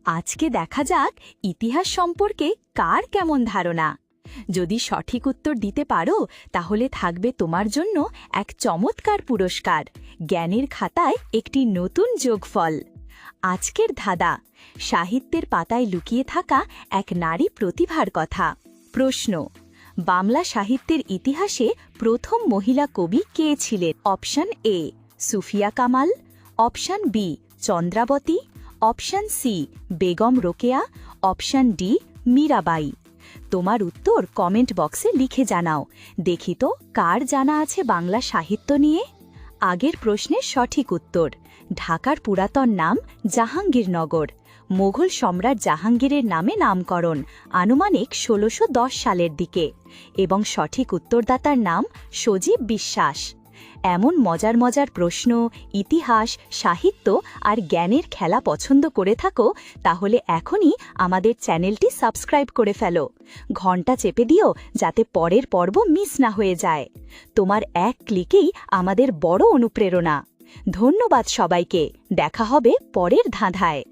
আজকে দেখা যাক ইতিহাস সম্পর্কে কার কেমন ধারণা। যদি সঠিক উত্তর দিতে পারো তাহলে থাকবে তোমার জন্য এক চমৎকার পুরস্কার, জ্ঞানের খাতায় একটি নতুন যোগফল। আজকের ধাঁধা, সাহিত্যের পাতায় লুকিয়ে থাকা এক নারী প্রতিভার কথা। প্রশ্ন, বাংলা সাহিত্যের ইতিহাসে প্রথম মহিলা কবি কে ছিলেন? Option A Sufia Kamal, option B Chandrabati, option C Begum Rokeya, option D Mirabai. তোমার উত্তর কমেন্ট বক্সে লিখে জানাও। দেখি তো কার জানা আছে বাংলা সাহিত্য নিয়ে। আগের প্রশ্নের সঠিক উত্তর, ঢাকার পুরাতন নাম জাহাঙ্গীরনগর। মোগল সম্রাট জাহাঙ্গীরের নামে নামকরণ, আনুমানিক ১৬১০ সালের দিকে। এবং সঠিক উত্তরদাতার নাম সজীব বিশ্বাস। এমন মজার মজার প্রশ্ন, ইতিহাস, সাহিত্য আর জ্ঞানের খেলা পছন্দ করে থাকো তাহলে এখনই আমাদের চ্যানেলটি সাবস্ক্রাইব করে ফেলো। ঘন্টা চেপে দিও যাতে পরের পর্ব মিস না হয়ে যায়। তোমার এক ক্লিকেই আমাদের বড় অনুপ্রেরণা। ধন্যবাদ সবাইকে, দেখা হবে পরের ধাঁধায়।